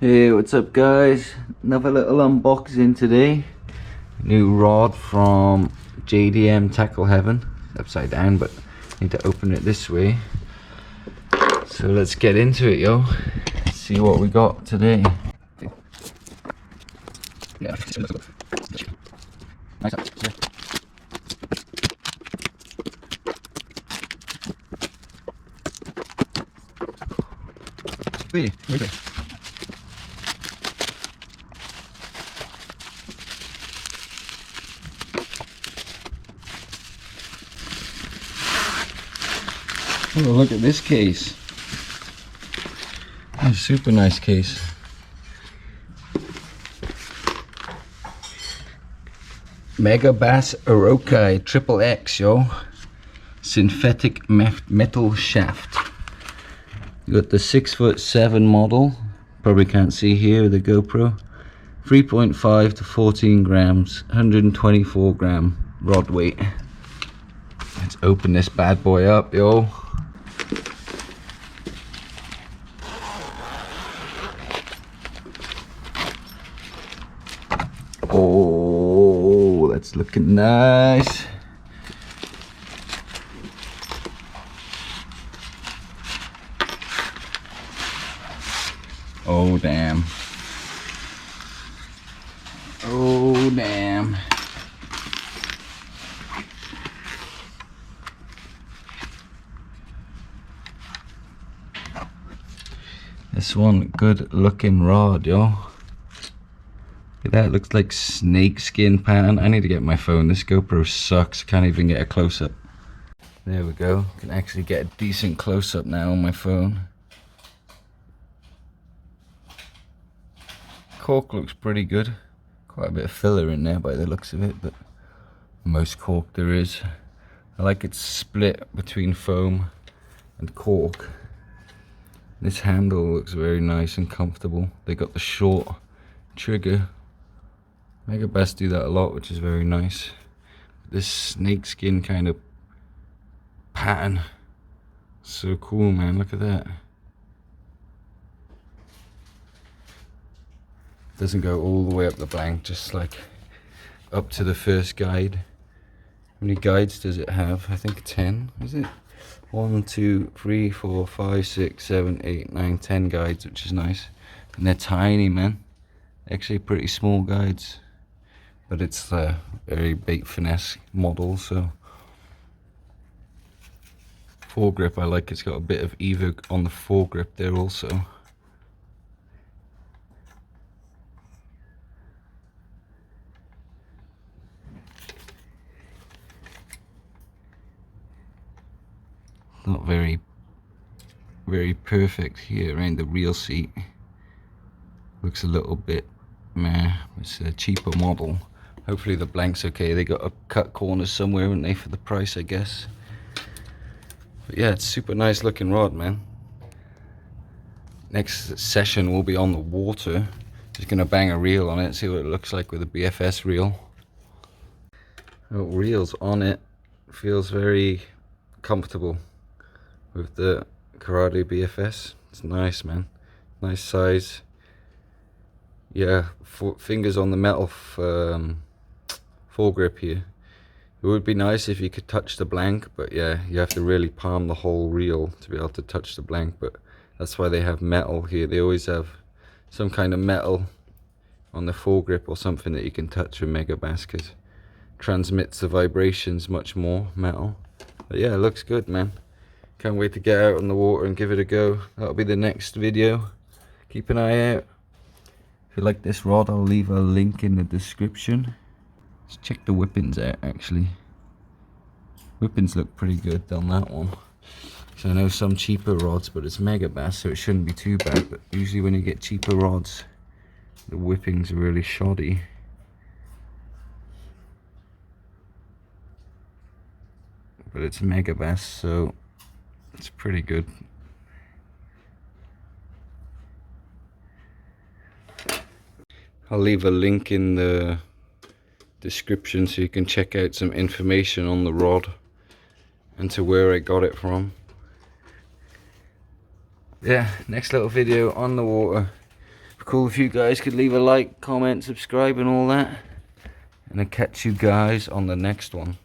Hey, what's up guys? Another little unboxing today. New rod from JDM Tackle Heaven. Upside down, but need to open it this way. So let's get into it, yo. See what we got today. Yeah. Nice. Really? Oh, look at this case. That's a super nice case. Megabass Orochi Triple X, yo. Synthetic metal shaft. You got the 6'7" model. Probably can't see here with the GoPro. 3.5 to 14 grams, 124 gram rod weight. Let's open this bad boy up, yo. Oh, that's looking nice. Oh damn. Oh damn. This one, good looking rod, yo. Look at that, looks like snake skin pattern. I need to get my phone. This GoPro sucks. Can't even get a close-up. There we go. Can actually get a decent close-up now on my phone. Cork looks pretty good. Quite a bit of filler in there by the looks of it, but most cork there is. I like it split between foam and cork. This handle looks very nice and comfortable. They got the short trigger. Megabass do that a lot, which is very nice. This snakeskin kind of pattern, so cool, man. Look at that. Doesn't go all the way up the blank, just like up to the first guide. How many guides does it have? I think 10, is it? 1, 2, 3, 4, 5, 6, 7, 8, 9, 10 guides, which is nice. And they're tiny, man. Actually pretty small guides. But it's a very bait finesse model, so. Foregrip, I like it's got a bit of Evo on the foregrip there also. Not very perfect here around the reel seat. Looks a little bit meh. It's a cheaper model. Hopefully the blank's okay. They got cut corners somewhere, haven't they, for the price, I guess. But yeah, it's super nice looking rod, man. Next session will be on the water. Just gonna bang a reel on it, see what it looks like with a BFS reel. Oh, reels on it. Feels very comfortable with the Karate BFS. It's nice, man. Nice size. Yeah, fingers on the metal foregrip here. It would be nice if you could touch the blank, but yeah, you have to really palm the whole reel to be able to touch the blank. But that's why they have metal here. They always have some kind of metal on the foregrip or something that you can touch with Megabass, because transmits the vibrations much more, metal. But yeah, it looks good, man. Can't wait to get out on the water and give it a go. That'll be the next video. Keep an eye out. If you like this rod, I'll leave a link in the description. Let's check the whippings out, actually. Whippings look pretty good on that one. So I know some cheaper rods, but it's Megabass, so it shouldn't be too bad. But usually when you get cheaper rods, the whippings are really shoddy. But it's Megabass, so it's pretty good. I'll leave a link in the description so you can check out some information on the rod and to where I got it from. Yeah, next little video on the water. cool if you guys could leave a like, comment, subscribe and all that. And I'll catch you guys on the next one.